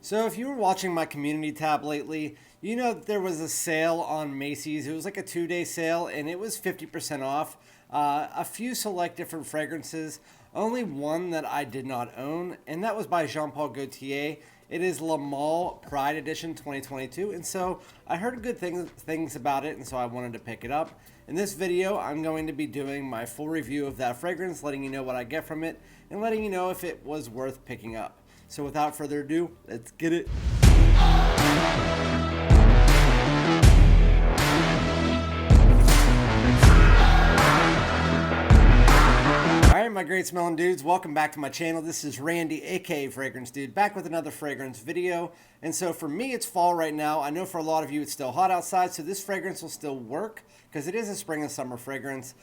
So if you were watching my community tab lately, you know that there was a sale on Macy's. It was like a 2-day sale and it was 50% off. A few select different fragrances, only one that I did not own, and that was by Paul Gaultier. It is L'HOMME Pride Edition 2022, and so I heard good things about it, and so I wanted to pick it up. In this video, I'm going to be doing my full review of that fragrance, letting you know what I get from it, and letting you know if it was worth picking up. So without further ado, let's get it. Alright, my great smelling dudes, welcome back to my channel. This is Randy, aka Fragrance Dude, back with another fragrance video. And so for me, it's fall right now. I know for a lot of you it's still hot outside, so this fragrance will still work because it is a spring and summer fragrance.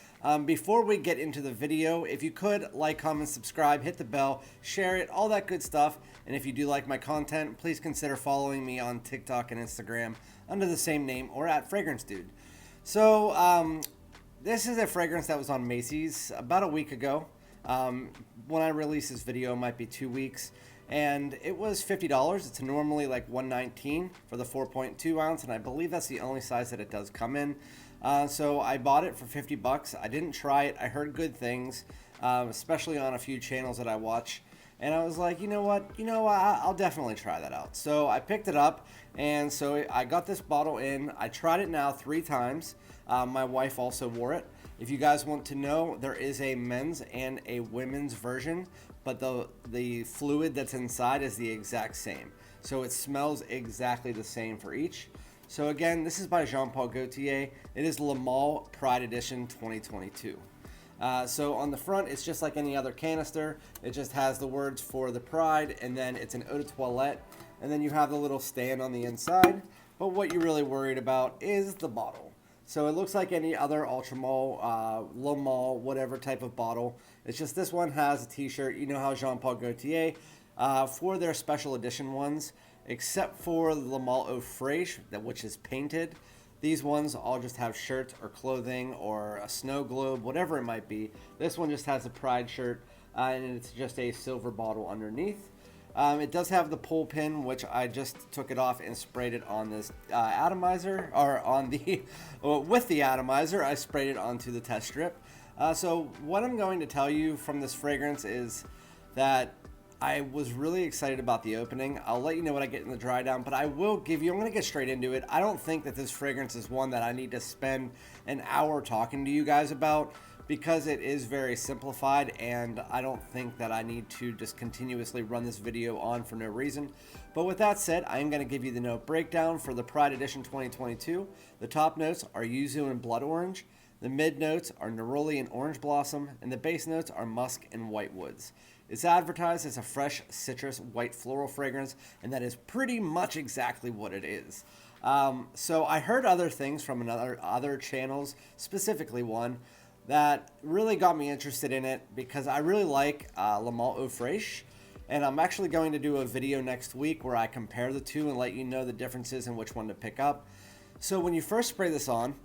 Before we get into the video, if you could like, comment, subscribe, hit the bell, share it, all that good stuff. And if you do like my content, please consider following me on TikTok and Instagram under the same name or at Fragrance Dude. So this is a fragrance that was on Macy's about a week ago. When I release this video, it might be 2 weeks. And it was $50. It's normally like $119 for the 4.2 ounce, and I believe that's the only size that it does come in. So I bought it for 50 bucks. I didn't try it. I heard good things, especially on a few channels that I watch. And I was like, you know what? I'll definitely try that out. So I picked it up, and so I got this bottle in. I tried it now 3 times. My wife also wore it. If you guys want to know, there is a men's and a women's version, but the fluid that's inside is the exact same. So it smells exactly the same for each. So again, this is by Paul Gaultier. It is L'HOMME Pride Edition 2022. So on the front, it's just like any other canister. It just has the words for the Pride, and then it's an eau de toilette, and then you have the little stand on the inside. But what you're really worried about is the bottle. So it looks like any other Ultramall, L'HOMME, whatever type of bottle. It's just this one has a t-shirt. You know how Paul Gaultier, for their special edition ones, except for the L'HOMME Fraiche, which is painted, these ones all just have shirts or clothing or a snow globe, whatever it might be. This one just has a Pride shirt, and it's just a silver bottle underneath. It does have the pull pin, which I just took it off and sprayed it on this atomizer, or on the, with the atomizer, I sprayed it onto the test strip. So what I'm going to tell you from this fragrance is that I was really excited about the opening. I'll let you know what I get in the dry down, but I will give you, I'm going to get straight into it. I don't think that this fragrance is one that I need to spend an hour talking to you guys about, because it is very simplified, and I don't think that I need to just continuously run this video on for no reason. But with that said, I am going to give you the note breakdown for the Pride Edition 2022. The top notes are yuzu and blood orange. The mid notes are neroli and orange blossom, and the base notes are musk and white woods. It's advertised as a fresh citrus white floral fragrance, and that is pretty much exactly what it is. So I heard other things from other channels, specifically one that really got me interested in it, because I really like L'HOMME Fraiche, and I'm actually going to do a video next week where I compare the two and let you know the differences and which one to pick up. So when you first spray this on,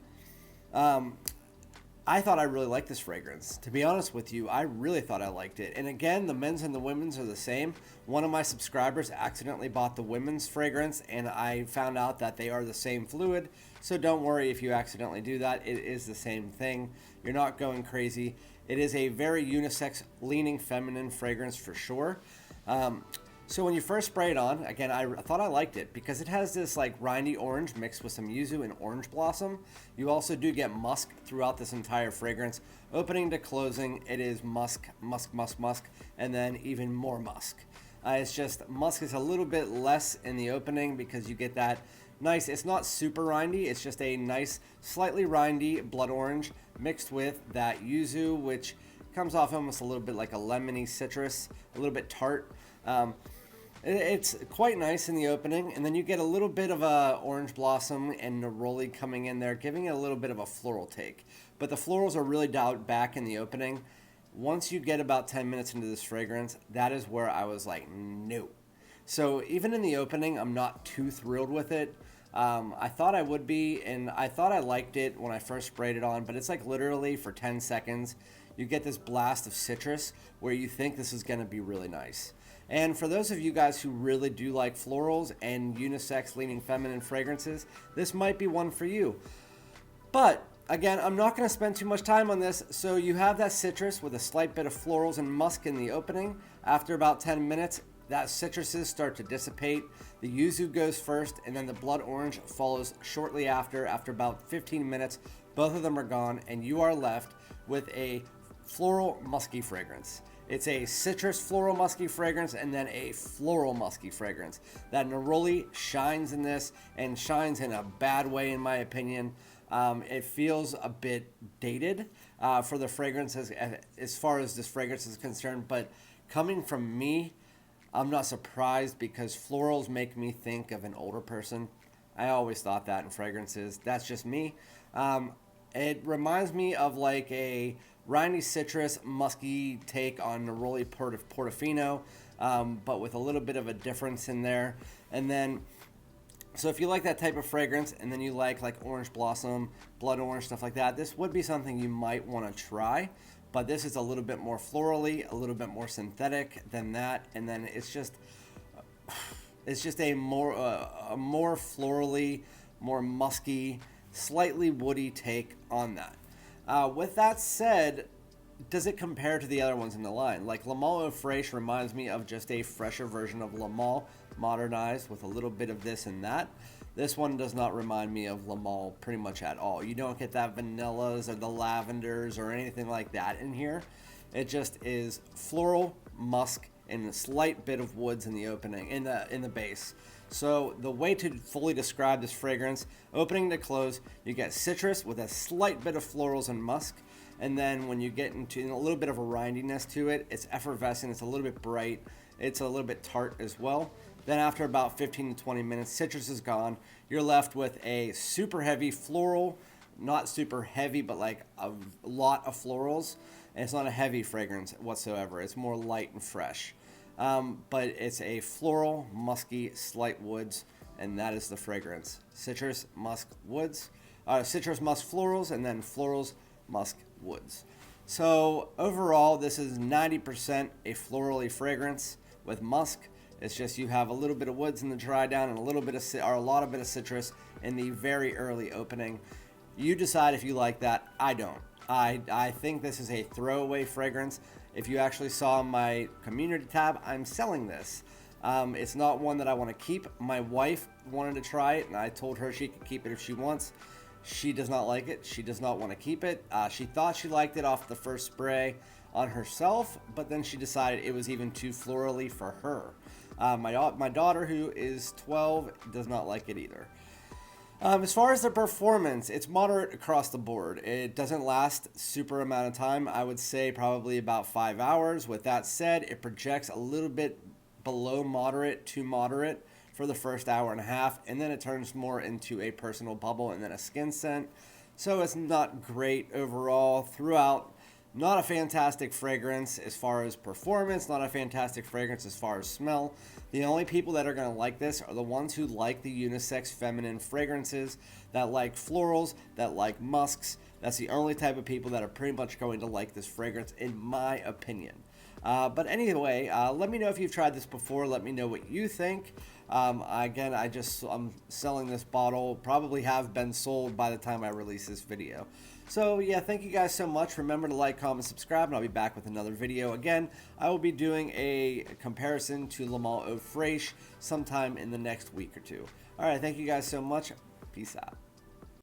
I thought I really liked this fragrance. To be honest with you, I really thought I liked it. And again, the men's and the women's are the same. One of my subscribers accidentally bought the women's fragrance, and I found out that they are the same fluid. So don't worry if you accidentally do that. It is the same thing. You're not going crazy. It is a very unisex, leaning feminine fragrance for sure. So when you first spray it on, again, I thought I liked it because it has this like rindy orange mixed with some yuzu and orange blossom. You also do get musk throughout this entire fragrance. Opening to closing, it is musk, musk, musk, musk, and then even more musk. It's just musk is a little bit less in the opening because you get that nice, it's not super rindy, it's just a nice, slightly rindy blood orange mixed with that yuzu, which comes off almost a little bit like a lemony citrus, a little bit tart. It's quite nice in the opening, and then you get a little bit of a orange blossom and neroli coming in there, giving it a little bit of a floral take. But the florals are really dialed back in the opening. Once you get about 10 minutes into this fragrance, that is where I was like, no. So even in the opening, I'm not too thrilled with it. I thought I would be, and I thought I liked it when I first sprayed it on, but it's like literally for 10 seconds, you get this blast of citrus where you think this is going to be really nice. And for those of you guys who really do like florals and unisex leaning feminine fragrances, this might be one for you. But again, I'm not going to spend too much time on this. So you have that citrus with a slight bit of florals and musk in the opening. After about 10 minutes, that citruses start to dissipate. The yuzu goes first, and then the blood orange follows shortly after. After about 15 minutes, both of them are gone, and you are left with a floral musky fragrance. It's a citrus floral musky fragrance and then a floral musky fragrance. That neroli shines in this, and shines in a bad way in my opinion. It feels a bit dated for the fragrance as far as this fragrance is concerned, but coming from me, I'm not surprised because florals make me think of an older person. I always thought that in fragrances. That's just me. It reminds me of like a Rindy citrus musky take on Neroli Portofino, but with a little bit of a difference in there. And then, so if you like that type of fragrance, and then you like orange blossom, blood orange, stuff like that, this would be something you might want to try. But this is a little bit more florally, a little bit more synthetic than that, and then it's just a more florally, more musky, slightly woody take on that. With that said, does it compare to the other ones in the line? Like Le Male Eau Fraiche reminds me of just a fresher version of Le Male, modernized with a little bit of this and that. This one does not remind me of Le Male pretty much at all. You don't get that vanillas or the lavenders or anything like that in here. It just is floral, musk, and a slight bit of woods in the opening, in the base. So the way to fully describe this fragrance, opening to close, you get citrus with a slight bit of florals and musk. And then when you get into a little bit of a rindiness to it, it's effervescent, it's a little bit bright, it's a little bit tart as well. Then after about 15 to 20 minutes, citrus is gone. You're left with a super heavy floral, not super heavy, but like a lot of florals. And it's not a heavy fragrance whatsoever. It's more light and fresh. But it's a floral, musky, slight woods, and that is the fragrance. Citrus, musk, woods. Citrus, musk, florals, and then florals, musk, woods. So overall, this is 90% a florally fragrance with musk. It's just you have a little bit of woods in the dry down and a lot of bit of citrus in the very early opening. You decide if you like that. I don't. I think this is a throwaway fragrance. If you actually saw my community tab, I'm selling this. It's not one that I want to keep. My wife wanted to try it, and I told her she could keep it if she wants. She does not like it. She does not want to keep it. She thought she liked it off the first spray on herself, but then she decided it was even too florally for her. My daughter, who is 12, does not like it either. As far as the performance, it's moderate across the board. It doesn't last super amount of time. I would say probably about 5 hours. With that said, it projects a little bit below moderate to moderate for the first hour and a half, and then it turns more into a personal bubble and then a skin scent. So it's not great overall throughout. Not a fantastic fragrance as far as performance, not a fantastic fragrance as far as smell. The only people that are going to like this are the ones who like the unisex feminine fragrances, that like florals, that like musks. That's the only type of people that are pretty much going to like this fragrance, in my opinion. But anyway, let me know if you've tried this before. Let me know what you think. Again, I'm selling this bottle. Probably have been sold by the time I release this video. So yeah, thank you guys so much. Remember to like, comment, subscribe, and I'll be back with another video. Again, I will be doing a comparison to Le Male Eau Fraiche sometime in the next week or two. All right, thank you guys so much. Peace out.